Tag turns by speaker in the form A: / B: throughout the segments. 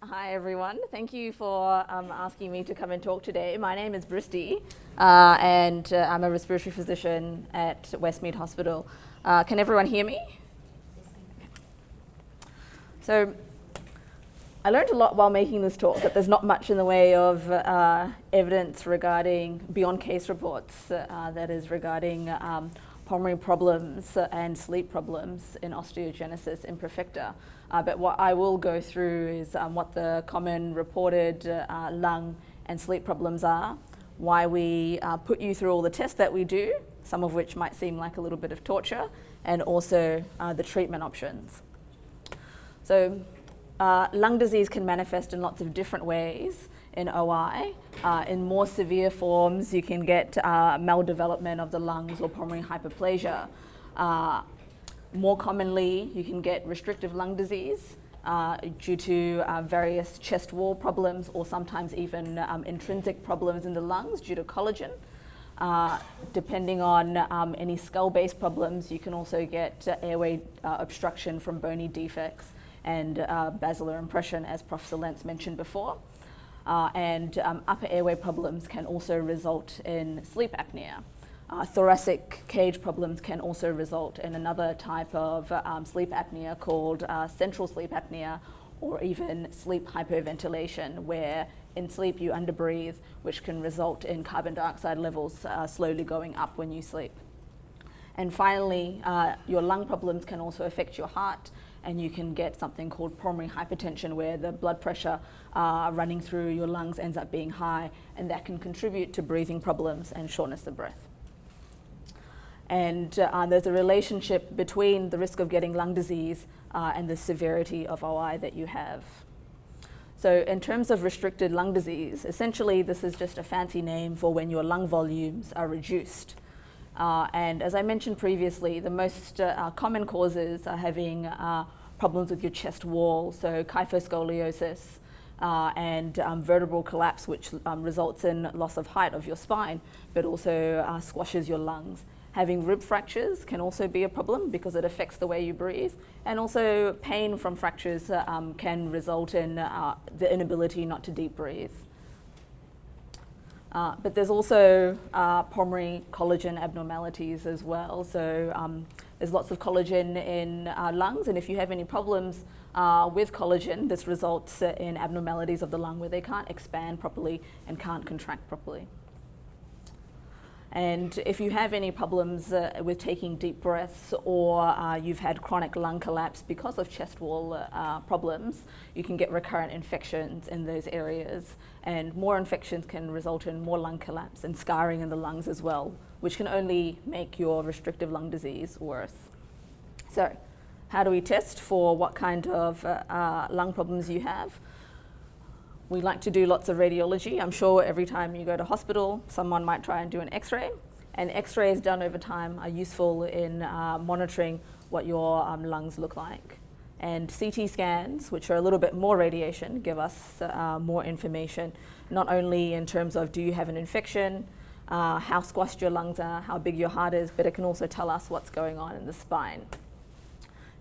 A: Hi everyone, thank you for asking me to come and talk today. My name is Bristi and I'm a respiratory physician at Westmead Hospital. Can everyone hear me? So I learned a lot while making this talk that there's not much in the way of evidence regarding beyond case reports that is regarding pulmonary problems and sleep problems in osteogenesis imperfecta. But what I will go through is what the common reported lung and sleep problems are, why we put you through all the tests that we do, some of which might seem like a little bit of torture, and also the treatment options. So lung disease can manifest in lots of different ways in OI. In more severe forms, you can get maldevelopment of the lungs or pulmonary hyperplasia. More commonly, you can get restrictive lung disease due to various chest wall problems or sometimes even intrinsic problems in the lungs due to collagen. Depending on any skull-based problems, you can also get airway obstruction from bony defects and basilar impression, as Professor Lentz mentioned before. And upper airway problems can also result in sleep apnea. Thoracic cage problems can also result in another type of sleep apnea called central sleep apnea, or even sleep hyperventilation, where in sleep you underbreathe, which can result in carbon dioxide levels slowly going up when you sleep. And finally, your lung problems can also affect your heart, and you can get something called pulmonary hypertension, where the blood pressure running through your lungs ends up being high, and that can contribute to breathing problems and shortness of breath. And there's a relationship between the risk of getting lung disease and the severity of OI that you have. So in terms of restricted lung disease, essentially this is just a fancy name for when your lung volumes are reduced. And as I mentioned previously, the most common causes are having problems with your chest wall, so kyphoscoliosis and vertebral collapse, which results in loss of height of your spine, but also squashes your lungs. Having rib fractures can also be a problem because it affects the way you breathe, and also pain from fractures can result in the inability not to deep breathe. But there's also pulmonary collagen abnormalities as well. So there's lots of collagen in lungs, and if you have any problems with collagen, this results in abnormalities of the lung where they can't expand properly and can't contract properly. And if you have any problems with taking deep breaths, or you've had chronic lung collapse because of chest wall problems, you can get recurrent infections in those areas. And more infections can result in more lung collapse and scarring in the lungs as well, which can only make your restrictive lung disease worse. So how do we test for what kind of lung problems you have? We like to do lots of radiology. I'm sure every time you go to hospital, someone might try and do an X-ray. And X-rays done over time are useful in monitoring what your lungs look like. And CT scans, which are a little bit more radiation, give us more information, not only in terms of do you have an infection, how squashed your lungs are, how big your heart is, but it can also tell us what's going on in the spine.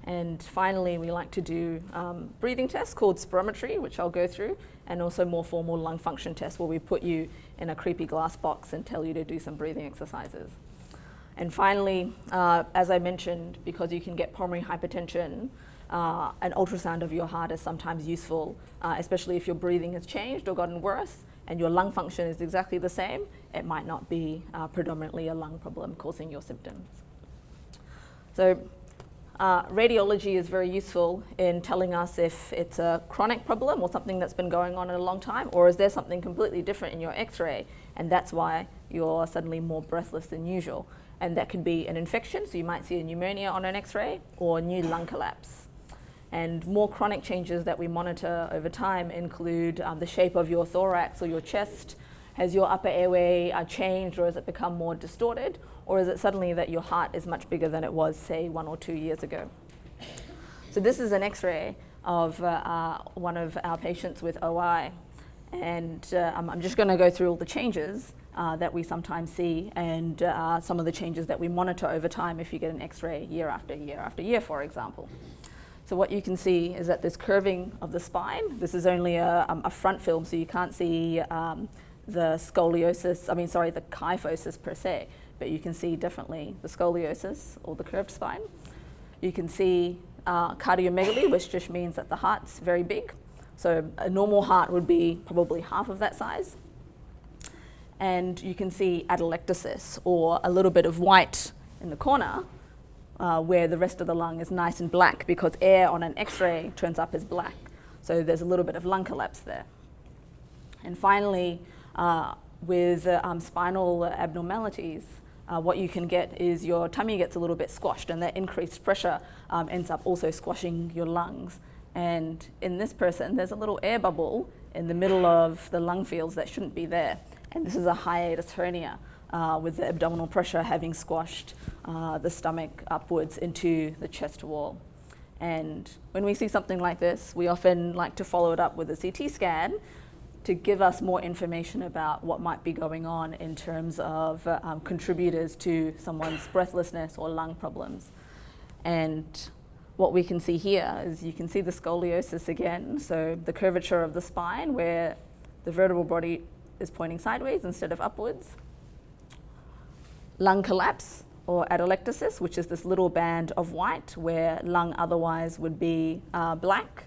A: And finally, we like to do breathing tests called spirometry, which I'll go through, and also more formal lung function tests where we put you in a creepy glass box and tell you to do some breathing exercises. And finally, as I mentioned, because you can get pulmonary hypertension, an ultrasound of your heart is sometimes useful, especially if your breathing has changed or gotten worse and your lung function is exactly the same. It might not be predominantly a lung problem causing your symptoms. So radiology is very useful in telling us if it's a chronic problem or something that's been going on in a long time, or is there something completely different in your X-ray, and that's why you're suddenly more breathless than usual. And that could be an infection, so you might see a pneumonia on an X-ray, or new lung collapse. And more chronic changes that we monitor over time include the shape of your thorax or your chest. Has your upper airway changed, or has it become more distorted? Or is it suddenly that your heart is much bigger than it was, say, 1 or 2 years ago? So this is an X-ray of one of our patients with OI. And I'm just going to go through all the changes that we sometimes see, and some of the changes that we monitor over time if you get an X-ray year after year after year, for example. So what you can see is that this curving of the spine, this is only a front film, so you can't see the kyphosis per se, but you can see definitely the scoliosis or the curved spine. You can see cardiomegaly, which just means that the heart's very big. So a normal heart would be probably half of that size. And you can see atelectasis, or a little bit of white in the corner, where the rest of the lung is nice and black because air on an X-ray turns up as black. So there's a little bit of lung collapse there. And finally, with spinal abnormalities, what you can get is your tummy gets a little bit squashed, and that increased pressure ends up also squashing your lungs. And in this person, there's a little air bubble in the middle of the lung fields that shouldn't be there. And this is a hiatus hernia, with the abdominal pressure having squashed the stomach upwards into the chest wall. And when we see something like this, we often like to follow it up with a CT scan to give us more information about what might be going on in terms of contributors to someone's breathlessness or lung problems. And what we can see here is you can see the scoliosis again, so the curvature of the spine where the vertebral body is pointing sideways instead of upwards. Lung collapse or atelectasis, which is this little band of white where lung otherwise would be black.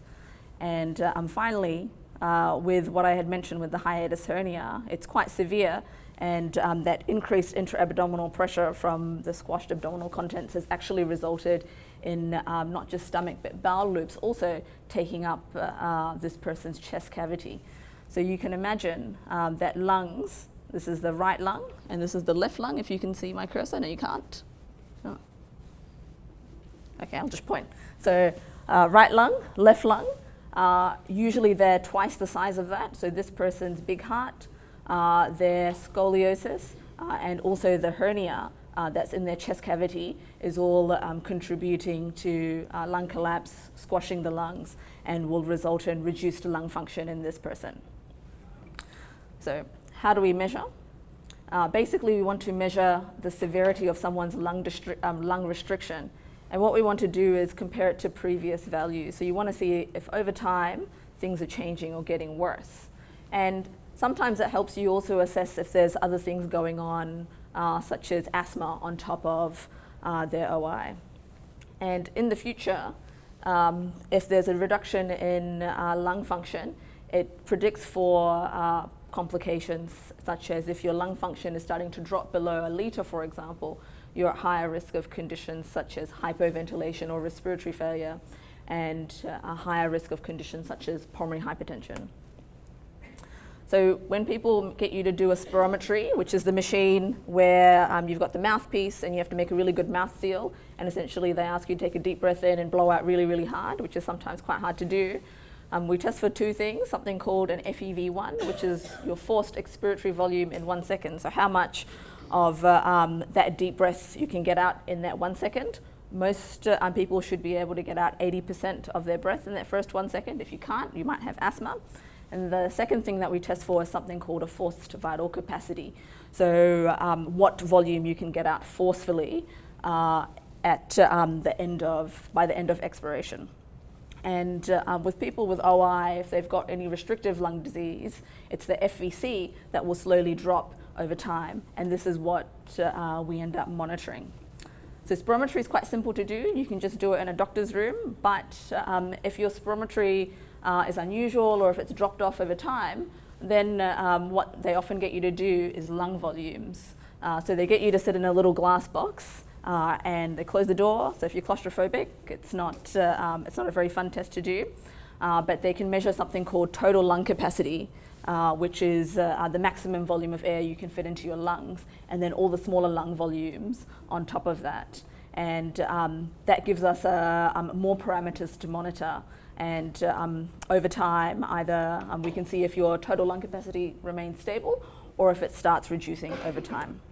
A: And finally, with what I had mentioned with the hiatus hernia, it's quite severe, and that increased intra-abdominal pressure from the squashed abdominal contents has actually resulted in not just stomach but bowel loops also taking up this person's chest cavity. So you can imagine that lungs, this is the right lung and this is the left lung, if you can see my cursor. No, you can't. No. Okay, I'll just point. So right lung, left lung, usually they're twice the size of that. So this person's big heart, their scoliosis, and also the hernia that's in their chest cavity is all contributing to lung collapse, squashing the lungs, and will result in reduced lung function in this person. So how do we measure? Basically, we want to measure the severity of someone's lung restriction. And what we want to do is compare it to previous values. So you want to see if over time things are changing or getting worse. And sometimes it helps you also assess if there's other things going on, such as asthma on top of their OI. And in the future, if there's a reduction in lung function, it predicts for complications, such as if your lung function is starting to drop below a liter, for example, you're at higher risk of conditions such as hypoventilation or respiratory failure, and a higher risk of conditions such as pulmonary hypertension. So when people get you to do a spirometry, which is the machine where you've got the mouthpiece and you have to make a really good mouth seal, and essentially they ask you to take a deep breath in and blow out really, really hard, which is sometimes quite hard to do. We test for two things, something called an FEV1, which is your forced expiratory volume in 1 second. So how much of that deep breath you can get out in that 1 second. Most people should be able to get out 80% of their breath in that first 1 second. If you can't, you might have asthma. And the second thing that we test for is something called a forced vital capacity. So what volume you can get out forcefully by the end of expiration. And with people with OI, if they've got any restrictive lung disease, it's the FVC that will slowly drop over time. And this is what we end up monitoring. So spirometry is quite simple to do. You can just do it in a doctor's room. But if your spirometry is unusual or if it's dropped off over time, then what they often get you to do is lung volumes. So they get you to sit in a little glass box and they close the door. So if you're claustrophobic, it's not a very fun test to do. But they can measure something called total lung capacity, which is the maximum volume of air you can fit into your lungs, and then all the smaller lung volumes on top of that. And that gives us more parameters to monitor. And over time, either we can see if your total lung capacity remains stable or if it starts reducing over time.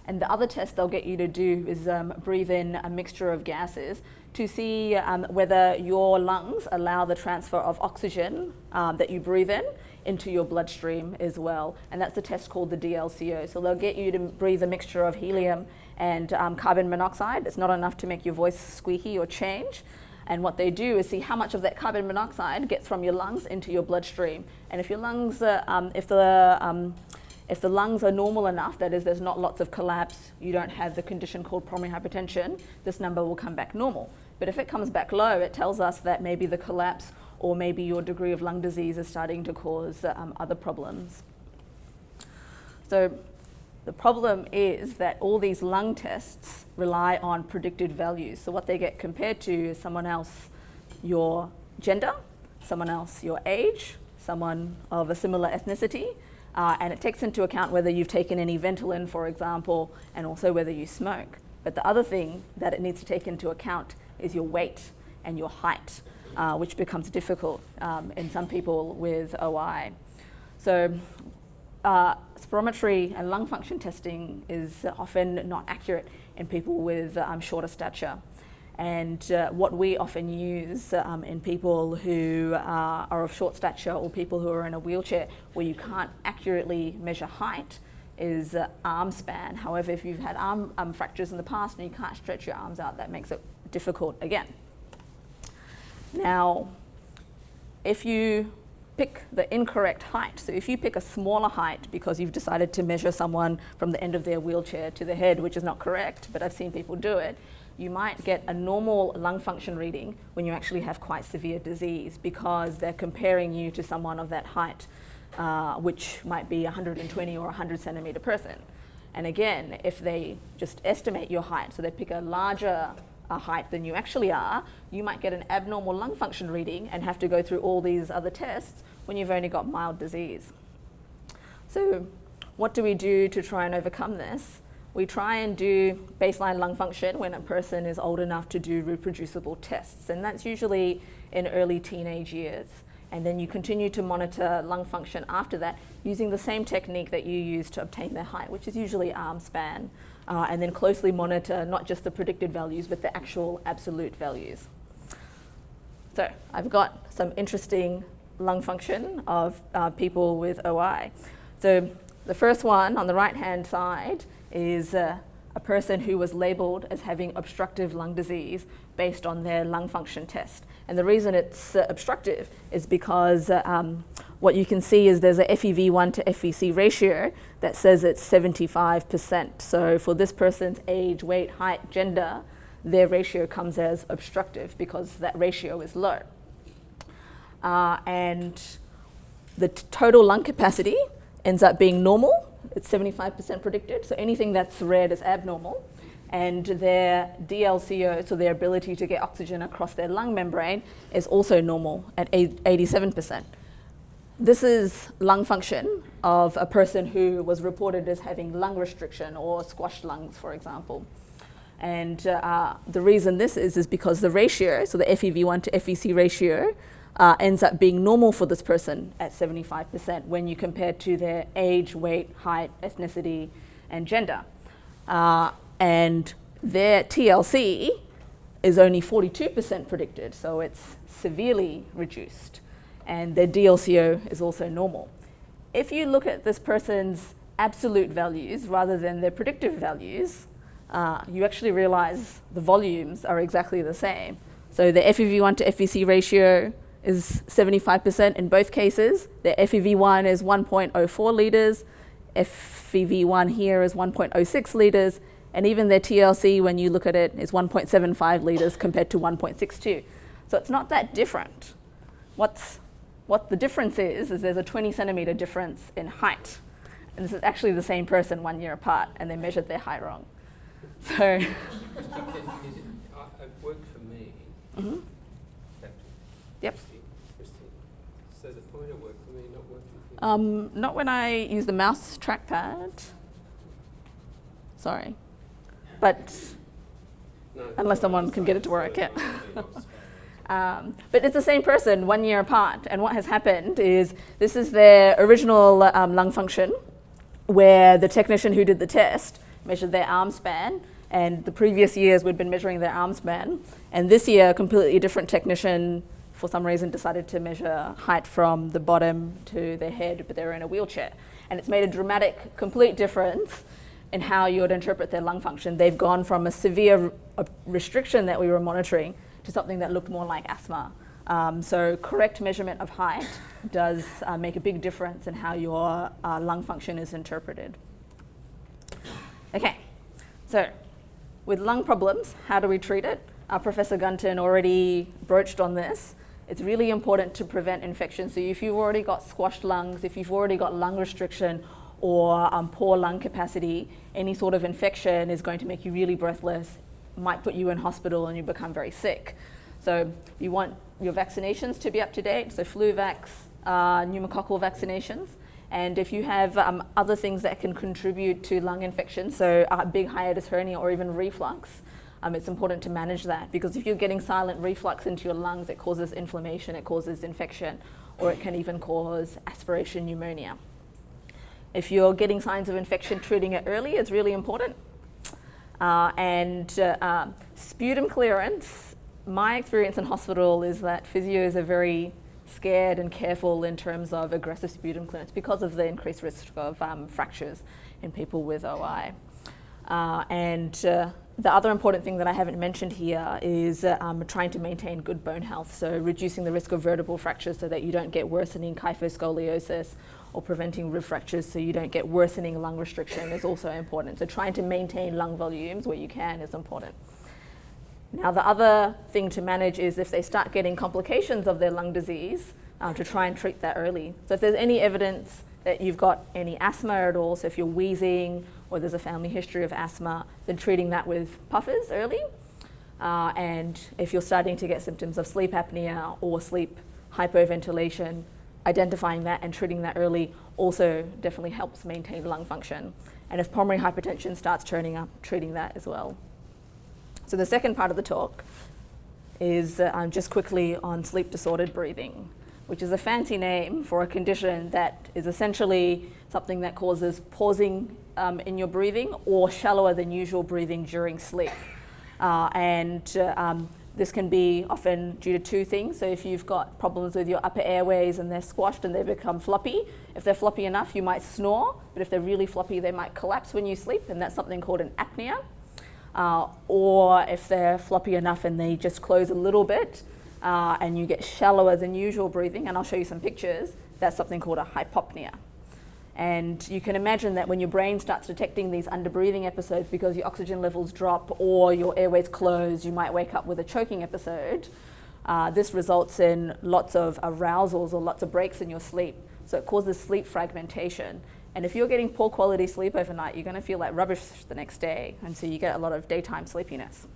A: And the other test they'll get you to do is breathe in a mixture of gases to see whether your lungs allow the transfer of oxygen that you breathe in into your bloodstream as well. And that's a test called the DLCO. So they'll get you to breathe a mixture of helium and carbon monoxide. It's not enough to make your voice squeaky or change. And what they do is see how much of that carbon monoxide gets from your lungs into your bloodstream. And if your lungs, if the lungs are normal enough, that is, there's not lots of collapse, you don't have the condition called pulmonary hypertension, this number will come back normal. But if it comes back low, it tells us that maybe the collapse or maybe your degree of lung disease is starting to cause other problems. So the problem is that all these lung tests rely on predicted values. So what they get compared to is someone else, your gender, someone else, your age, someone of a similar ethnicity, and it takes into account whether you've taken any Ventolin, for example, and also whether you smoke. But the other thing that it needs to take into account is your weight and your height, which becomes difficult in some people with OI. So spirometry and lung function testing is often not accurate in people with shorter stature. And what we often use in people who are of short stature or people who are in a wheelchair where you can't accurately measure height is arm span. However, if you've had arm fractures in the past and you can't stretch your arms out, that makes it difficult again. Now, if you pick the incorrect height, so if you pick a smaller height because you've decided to measure someone from the end of their wheelchair to the head, which is not correct, but I've seen people do it, you might get a normal lung function reading when you actually have quite severe disease because they're comparing you to someone of that height, which might be 120 or 100 centimeter person. And again, if they just estimate your height, so they pick a larger height than you actually are, you might get an abnormal lung function reading and have to go through all these other tests when you've only got mild disease. So what do we do to try and overcome this? We try and do baseline lung function when a person is old enough to do reproducible tests, and that's usually in early teenage years. And then you continue to monitor lung function after that using the same technique that you use to obtain their height, which is usually arm span, and then closely monitor not just the predicted values, but the actual absolute values. So I've got some interesting lung function of people with OI. So the first one on the right-hand side is a person who was labeled as having obstructive lung disease based on their lung function test. And the reason it's obstructive is because what you can see is there's a FEV1 to FVC ratio that says it's 75%. So for this person's age, weight, height, gender, their ratio comes as obstructive because that ratio is low. And the total lung capacity ends up being normal. It's 75% predicted, so anything that's red is abnormal. And their DLCO, so their ability to get oxygen across their lung membrane, is also normal at 87%. This is lung function of a person who was reported as having lung restriction or squashed lungs, for example. And the reason this is because the ratio, so the FEV1 to FVC ratio, ends up being normal for this person at 75% when you compare to their age, weight, height, ethnicity, and gender. And their TLC is only 42% predicted, so it's severely reduced. And their DLCO is also normal. If you look at this person's absolute values rather than their predictive values, you actually realize the volumes are exactly the same. So the FEV1 to FVC ratio is 75% in both cases. The FEV1 is 1.04 litres, FEV1 here is 1.06 litres, and even their TLC, when you look at it, is 1.75 litres compared to 1.62. So it's not that different. What the difference is there's a 20 centimetre difference in height. And this is actually the same person 1 year apart, and they measured their height wrong. So
B: it worked for me.
A: Mm-hmm. Yep.
B: So the pointer worked for me, not working for you?
A: Not when I use the mouse trackpad. Sorry. But
B: No,
A: unless someone can get it to work, yeah. But it's the same person 1 year apart, and what has happened is this is their original lung function, where the technician who did the test measured their arm span, and the previous years we'd been measuring their arm span, and this year a completely different technician for some reason decided to measure height from the bottom to their head, but they're in a wheelchair. And it's made a dramatic, complete difference in how you would interpret their lung function. They've gone from a severe restriction that we were monitoring to something that looked more like asthma. So correct measurement of height does make a big difference in how your lung function is interpreted. Okay, so with lung problems, how do we treat it? Professor Gunton already broached on this. It's really important to prevent infection. So if you've already got squashed lungs, if you've already got lung restriction or poor lung capacity, any sort of infection is going to make you really breathless, might put you in hospital and you become very sick. So you want your vaccinations to be up to date, so flu vax, pneumococcal vaccinations. And if you have other things that can contribute to lung infection, so a big hiatus hernia or even reflux, it's important to manage that, because if you're getting silent reflux into your lungs, it causes inflammation, it causes infection, or it can even cause aspiration pneumonia. If you're getting signs of infection, treating it early is really important. Sputum clearance, my experience in hospital is that physios are very scared and careful in terms of aggressive sputum clearance because of the increased risk of fractures in people with OI. The other important thing that I haven't mentioned here is trying to maintain good bone health, so reducing the risk of vertebral fractures so that you don't get worsening kyphoscoliosis, or preventing rib fractures so you don't get worsening lung restriction is also important. So trying to maintain lung volumes where you can is important. Now the other thing to manage is if they start getting complications of their lung disease, to try and treat that early. So if there's any evidence that you've got any asthma at all, so if you're wheezing or there's a family history of asthma, then treating that with puffers early. And if you're starting to get symptoms of sleep apnea or sleep hypoventilation, identifying that and treating that early also definitely helps maintain lung function. And if pulmonary hypertension starts turning up, treating that as well. So the second part of the talk is just quickly on sleep disordered breathing, which is a fancy name for a condition that is essentially something that causes pausing in your breathing or shallower than usual breathing during sleep. This can be often due to two things. So if you've got problems with your upper airways and they're squashed and they become floppy, if they're floppy enough, you might snore, but if they're really floppy, they might collapse when you sleep, and that's something called an apnea. Or if they're floppy enough and they just close a little bit and you get shallower than usual breathing, and I'll show you some pictures, that's something called a hypopnea. And you can imagine that when your brain starts detecting these underbreathing episodes because your oxygen levels drop or your airways close, you might wake up with a choking episode. This results in lots of arousals or lots of breaks in your sleep. So it causes sleep fragmentation. And if you're getting poor quality sleep overnight, you're going to feel like rubbish the next day. And so you get a lot of daytime sleepiness.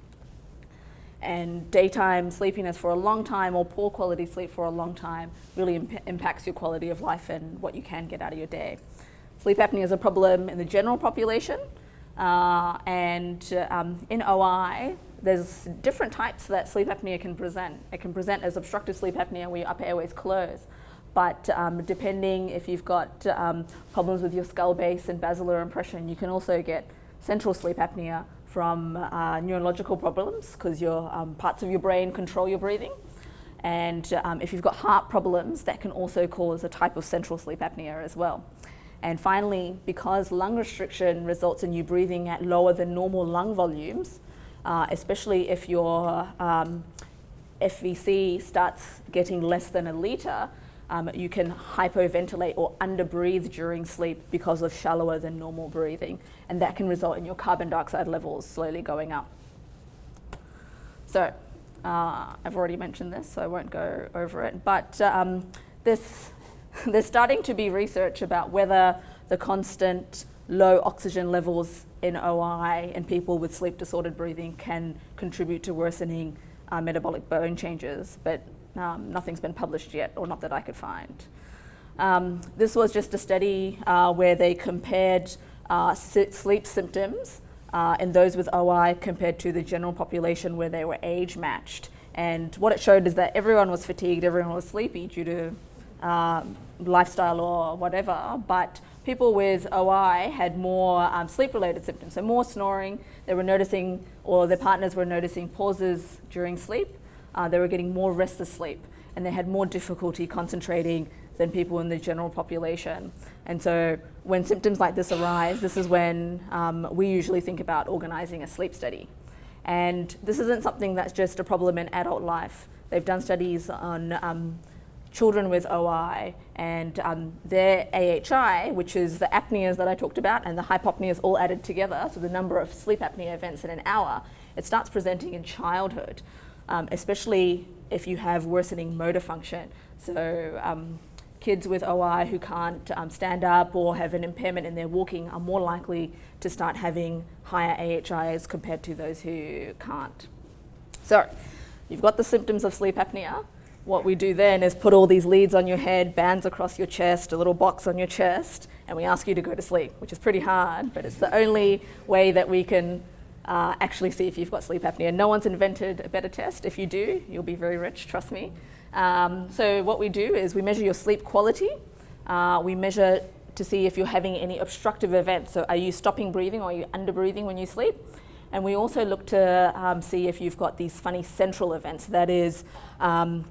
A: And daytime sleepiness for a long time or poor quality sleep for a long time really impacts your quality of life and what you can get out of your day. Sleep apnea is a problem in the general population. In OI, there's different types that sleep apnea can present. It can present as obstructive sleep apnea where your upper airways close. But depending if you've got problems with your skull base and basilar impression, you can also get central sleep apnea from neurological problems because your parts of your brain control your breathing. And if you've got heart problems, that can also cause a type of central sleep apnea as well. And finally, because lung restriction results in you breathing at lower than normal lung volumes, especially if your FVC starts getting less than a litre, you can hypoventilate or underbreathe during sleep because of shallower than normal breathing. And that can result in your carbon dioxide levels slowly going up. So I've already mentioned this, so I won't go over it. But there's starting to be research about whether the constant low oxygen levels in OI in people with sleep disordered breathing can contribute to worsening metabolic bone changes. But nothing's been published yet, or not that I could find. This was just a study where they compared sleep symptoms in those with OI compared to the general population where they were age matched. And what it showed is that everyone was fatigued, everyone was sleepy due to lifestyle or whatever, but people with OI had more sleep-related symptoms, so more snoring. They were noticing, or their partners were noticing pauses during sleep. They were getting more restless sleep, and they had more difficulty concentrating than people in the general population. And so when symptoms like this arise, this is when we usually think about organizing a sleep study. And this isn't something that's just a problem in adult life. They've done studies on children with OI, and their AHI, which is the apneas that I talked about, and the hypopneas all added together, so the number of sleep apnea events in an hour, it starts presenting in childhood, especially if you have worsening motor function. So kids with OI who can't stand up or have an impairment in their walking are more likely to start having higher AHIs compared to those who can't. So you've got the symptoms of sleep apnea. What we do then is put all these leads on your head, bands across your chest, a little box on your chest, and we ask you to go to sleep, which is pretty hard, but it's the only way that we can actually see if you've got sleep apnea. No one's invented a better test. If you do, you'll be very rich, trust me. So what we do is we measure your sleep quality. We measure to see if you're having any obstructive events. So are you stopping breathing or are you under breathing when you sleep? And we also look to see if you've got these funny central events. That is, so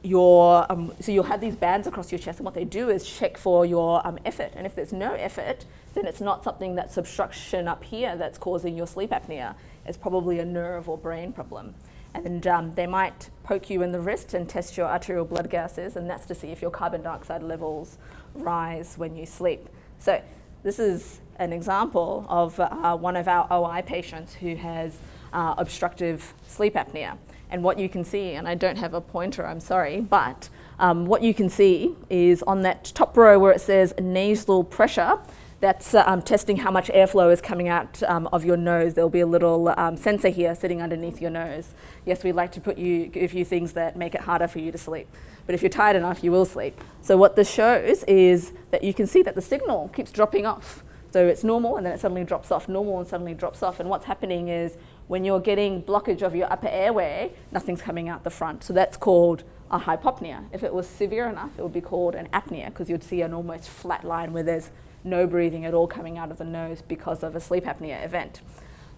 A: you'll have these bands across your chest, and what they do is check for your effort. And if there's no effort, then it's not something that's obstruction up here that's causing your sleep apnea. It's probably a nerve or brain problem. And they might poke you in the wrist and test your arterial blood gases, and that's to see if your carbon dioxide levels rise when you sleep. So this is an example of one of our OI patients who has obstructive sleep apnea. And what you can see, and I don't have a pointer, I'm sorry, but what you can see is on that top row where it says nasal pressure, that's testing how much airflow is coming out of your nose. There'll be a little sensor here sitting underneath your nose. Yes, we like to give you things that make it harder for you to sleep. But if you're tired enough, you will sleep. So what this shows is that you can see that the signal keeps dropping off. So it's normal and then it suddenly drops off, normal and suddenly drops off. And what's happening is when you're getting blockage of your upper airway, nothing's coming out the front. So that's called a hypopnea. If it was severe enough, it would be called an apnea, because you'd see an almost flat line where there's no breathing at all coming out of the nose because of a sleep apnea event.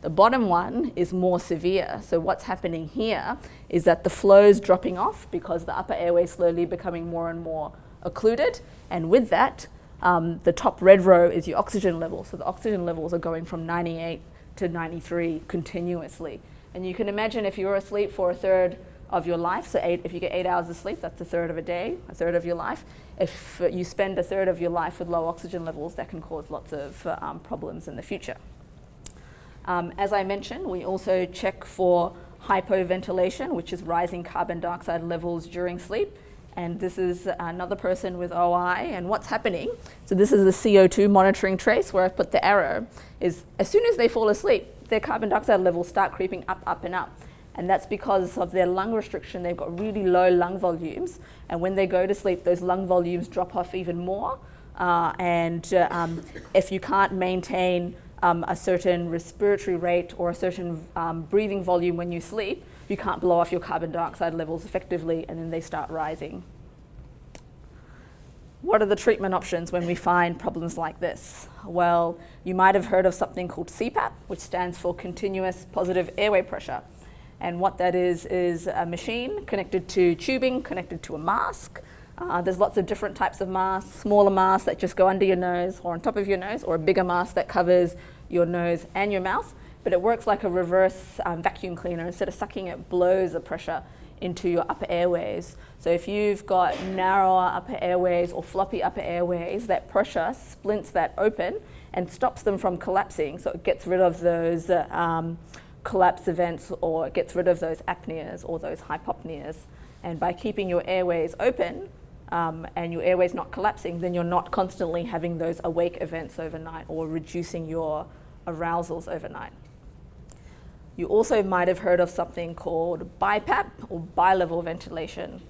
A: The bottom one is more severe. So what's happening here is that the flow's dropping off because the upper airway is slowly becoming more and more occluded. And with that, the top red row is your oxygen level. So the oxygen levels are going from 98 to 93 continuously. And you can imagine if you were asleep for a third of your life, so if you get 8 hours of sleep, that's a third of a day, a third of your life. If you spend a third of your life with low oxygen levels, that can cause lots of problems in the future. As I mentioned, we also check for hypoventilation, which is rising carbon dioxide levels during sleep. And this is another person with OI, and what's happening, so this is the CO2 monitoring trace where I've put the arrow, is as soon as they fall asleep, their carbon dioxide levels start creeping up, up and up. And that's because of their lung restriction. They've got really low lung volumes, and when they go to sleep, those lung volumes drop off even more. If you can't maintain a certain respiratory rate or a certain breathing volume when you sleep, you can't blow off your carbon dioxide levels effectively, and then they start rising. What are the treatment options when we find problems like this? Well, you might have heard of something called CPAP, which stands for continuous positive airway pressure. And what that is a machine connected to tubing, connected to a mask. There's lots of different types of masks, smaller masks that just go under your nose or on top of your nose, or a bigger mask that covers your nose and your mouth. But it works like a reverse vacuum cleaner. Instead of sucking, it blows the pressure into your upper airways. So if you've got narrower upper airways or floppy upper airways, that pressure splints that open and stops them from collapsing. So it gets rid of those collapse events, or it gets rid of those apneas or those hypopneas. And by keeping your airways open and your airways not collapsing, then you're not constantly having those awake events overnight or reducing your arousals overnight. You also might have heard of something called BiPAP, or bi-level ventilation.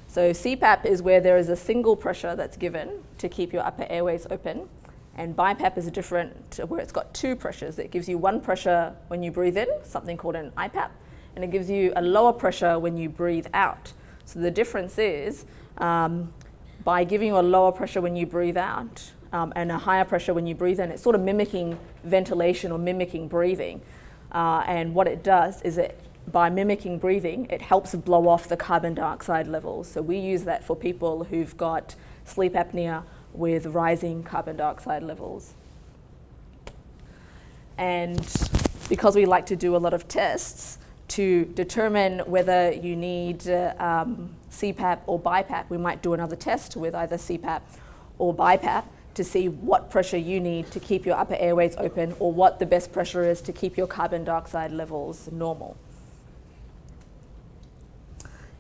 A: So CPAP is where there is a single pressure that's given to keep your upper airways open, and BiPAP is different, where it's got two pressures. It gives you one pressure when you breathe in, something called an IPAP, and it gives you a lower pressure when you breathe out. So the difference is, by giving you a lower pressure when you breathe out and a higher pressure when you breathe in, it's sort of mimicking ventilation or mimicking breathing. And what it does is by mimicking breathing, it helps blow off the carbon dioxide levels. So we use that for people who've got sleep apnea with rising carbon dioxide levels. And because we like to do a lot of tests to determine whether you need CPAP or BiPAP, we might do another test with either CPAP or BiPAP to see what pressure you need to keep your upper airways open, or what the best pressure is to keep your carbon dioxide levels normal.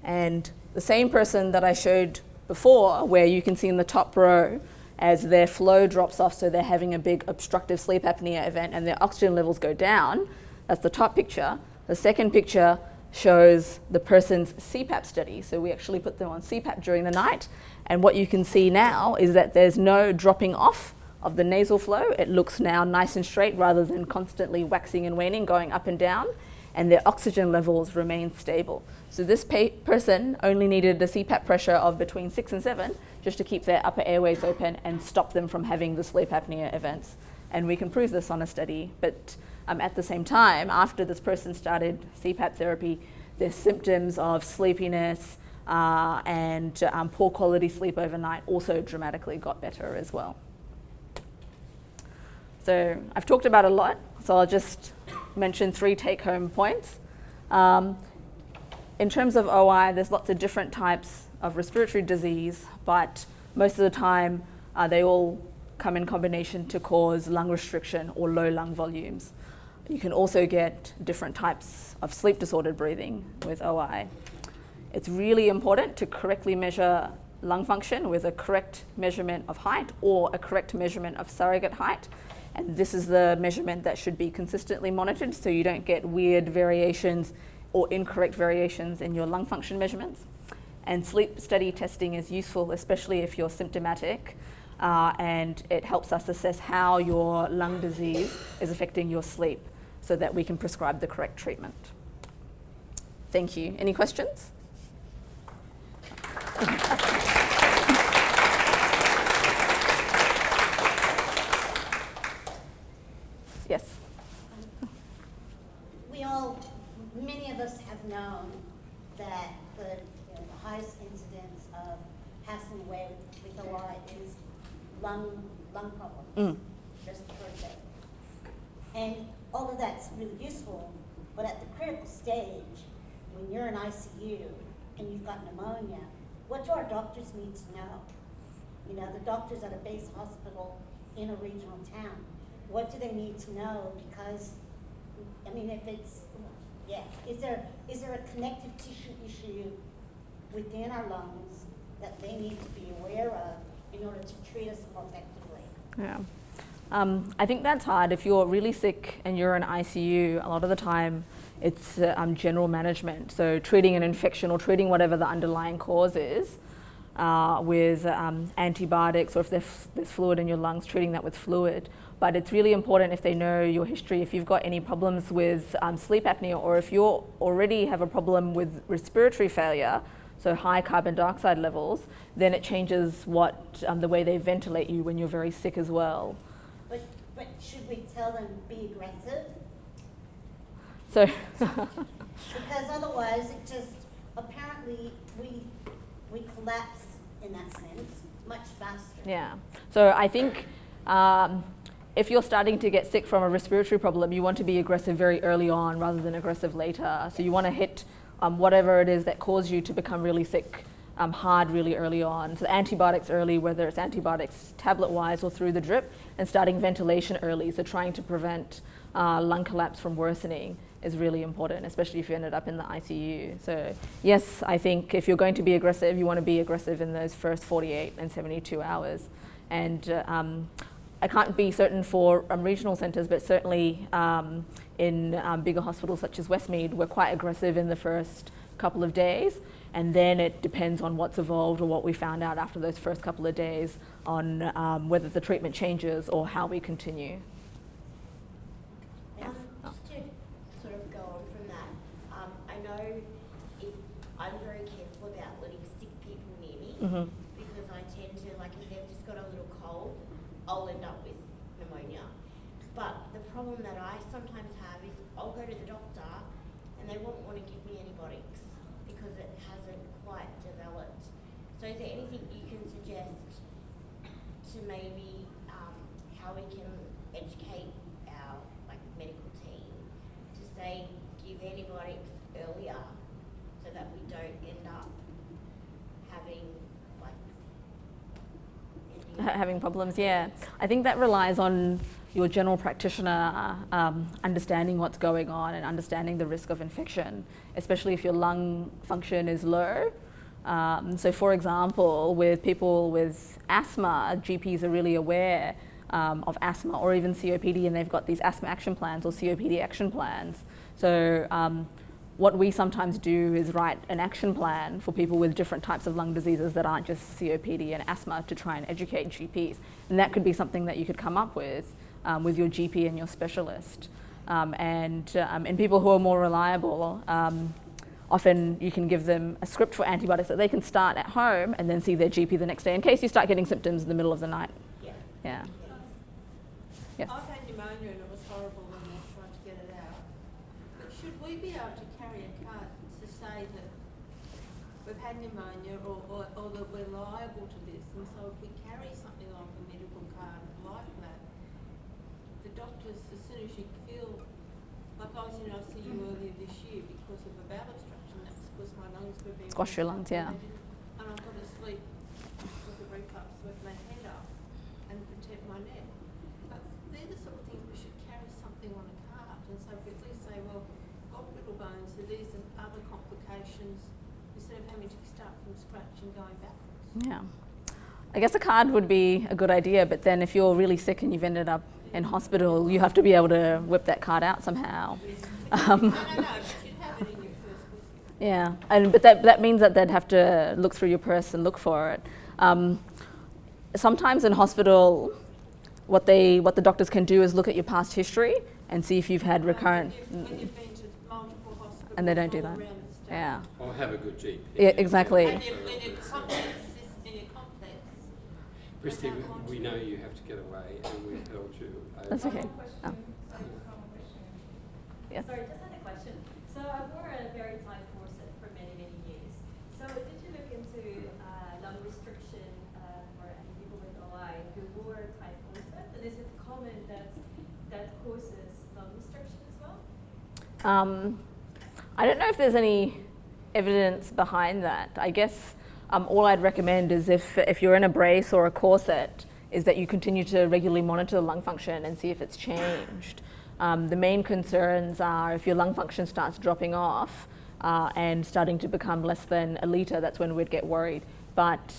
A: And the same person that I showed before, where you can see in the top row, as their flow drops off, so they're having a big obstructive sleep apnea event and their oxygen levels go down, that's the top picture. The second picture shows the person's CPAP study. So we actually put them on CPAP during the night, and what you can see now is that there's no dropping off of the nasal flow. It looks now nice and straight rather than constantly waxing and waning, going up and down, and their oxygen levels remain stable. So this person only needed a CPAP pressure of between 6 and 7 just to keep their upper airways open and stop them from having the sleep apnea events. And we can prove this on a study, but at the same time, after this person started CPAP therapy, their symptoms of sleepiness and poor quality sleep overnight also dramatically got better as well. So I've talked about a lot, so I'll just mention 3 take-home points. In terms of OI, there's lots of different types of respiratory disease, but most of the time they all come in combination to cause lung restriction or low lung volumes. You can also get different types of sleep disordered breathing with OI. It's really important to correctly measure lung function with a correct measurement of height or a correct measurement of surrogate height. And this is the measurement that should be consistently monitored so you don't get weird variations or incorrect variations in your lung function measurements. And sleep study testing is useful, especially if you're symptomatic, and it helps us assess how your lung disease is affecting your sleep so that we can prescribe the correct treatment. Thank you. Any questions? Yes.
C: Many of us have known that the highest incidence of passing away with OI is lung problems, respiratory failure. And all of that's really useful, but at the critical stage, when you're in ICU and you've got pneumonia, what do our doctors need to know? You know, the doctors at a base hospital in a regional town, what do they need to know? Because, I mean, if it's, is there a connective tissue issue within our lungs that they need to be aware of in order to treat us more effectively?
A: Yeah. I think that's hard. If you're really sick and you're in ICU, a lot of the time it's general management. So treating an infection or treating whatever the underlying cause is with antibiotics, or if there's fluid in your lungs, treating that with fluid. But it's really important if they know your history, if you've got any problems with sleep apnea, or if you already have a problem with respiratory failure, so high carbon dioxide levels, then it changes the way they ventilate you when you're very sick as well.
C: But should we tell them be aggressive?
A: So
C: because otherwise it just, apparently we collapse in that sense much faster.
A: Yeah. So I think if you're starting to get sick from a respiratory problem, you want to be aggressive very early on rather than aggressive later. So you want to hit whatever it is that caused you to become really sick hard really early on. So antibiotics early, whether it's antibiotics tablet-wise or through the drip, and starting ventilation early. So trying to prevent lung collapse from worsening is really important, especially if you ended up in the ICU. So yes, I think if you're going to be aggressive, you want to be aggressive in those first 48 and 72 hours. And I can't be certain for regional centres, but certainly in bigger hospitals such as Westmead, we're quite aggressive in the first couple of days, and then it depends on what's evolved or what we found out after those first couple of days on whether the treatment changes or how we continue.
D: Just to sort of go on from that, I know I'm very careful about letting sick people near me, because I tend to, like, if they've just got a little cold, I'll end up with pneumonia. But the problem that I sometimes have is I'll go to the doctor and they won't want to give me antibiotics because it hasn't quite developed. So is there anything you can suggest to maybe how we can educate our medical team
A: having problems, yeah. I think that relies on your general practitioner understanding what's going on and understanding the risk of infection, especially if your lung function is low. So for example, with people with asthma, GPs are really aware of asthma or even COPD, and they've got these asthma action plans or COPD action plans. So what we sometimes do is write an action plan for people with different types of lung diseases that aren't just COPD and asthma to try and educate GPs. And that could be something that you could come up with your GP and your specialist. And in people who are more reliable, often you can give them a script for antibiotics that they can start at home and then see their GP the next day in case you start getting symptoms in the middle of the night.
D: Yeah.
A: Yeah. Yes.
E: I've had pneumonia and it was horrible when they tried to get it out. But should we be able to carry a card to say that we've had pneumonia or that we're liable to this? And so if we carry something like a medical card like that, the doctors, as soon as you feel, like I was in ICU earlier this year because of a bowel obstruction, that was because my lungs were being
A: Squash your lungs, yeah.
E: And I've got to sleep with a reflux with my head up and protect my neck. But they're the sort of things we should carry something on a card. And so if we at least say, well, I've got brittle bones, so these are other complications, instead of having to start from scratch and going backwards.
A: Yeah. I guess a card would be a good idea, but then if you're really sick and you've ended up in hospital, you have to be able to whip that card out somehow.
E: No, but you'd have it in your purse with you.
A: Yeah, but that means that they'd have to look through your purse and look for it. Sometimes in hospital, what the doctors can do is look at your past history and see if you've had recurrent.
E: When you've been to multiple hospitals
A: And they don't do
E: all
A: that.
E: around the state.
A: Yeah.
B: Or have a good GP.
A: Yeah, exactly.
E: And in your complex,
B: Bristi, we know you have to get away and we've held you over.
A: That's okay.
F: Question.
A: Oh.
F: Sorry, one more question.
A: Yes.
F: Sorry, just had a question. So I wore a very tight corset for many, many years. So did you look into lung restriction for people with OI who wore a tight corset? And is it common that causes lung restriction as well?
A: I don't know if there's any evidence behind that. I guess all I'd recommend is if you're in a brace or a corset, is that you continue to regularly monitor the lung function and see if it's changed. The main concerns are if your lung function starts dropping off and starting to become less than a litre, that's when we'd get worried. But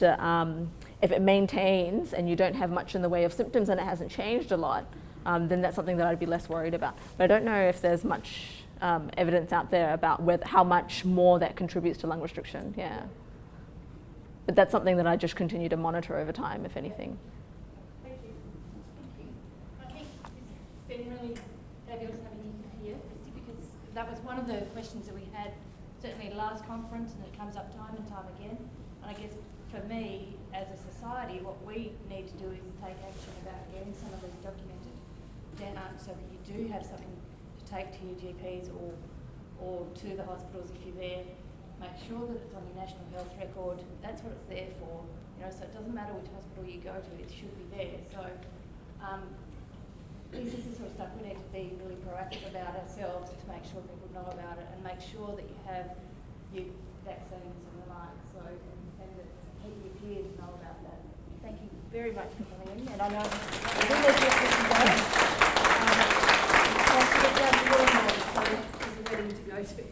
A: if it maintains and you don't have much in the way of symptoms and it hasn't changed a lot, then that's something that I'd be less worried about. But I don't know if there's much evidence out there about how much more that contributes to lung restriction, yeah. But that's something that I just continue to monitor over time, if anything.
F: Thank you.
G: I think it's been really fabulous having you here, Bristi, because that was one of the questions that we had certainly at last conference, and it comes up time and time again. And I guess for me, as a society, what we need to do is take action about getting some of these documented down so that you do have something to take to your GPs or to the hospitals if you're there. Make sure that it's on your national health record. That's what it's there for. So it doesn't matter which hospital you go to, it should be there. So this is the sort of stuff we need to be really proactive about ourselves to make sure people know about it and make sure that you have your vaccines and the like. So and that your peers know about that. Thank you very much for coming in. And I know we will get questions on it. Once we get down to your morning, so there's a wedding to go to.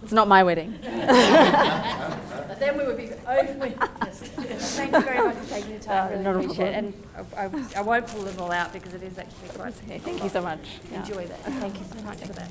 A: It's not my wedding.
G: But then we would be overly honest. Thank you very much for taking the time. Really
A: not a
G: appreciate it.
A: problem.
G: And I won't pull them all out because it is actually quite.
A: Okay, thank you so much. Yeah.
G: Enjoy that. Thank you so much for that.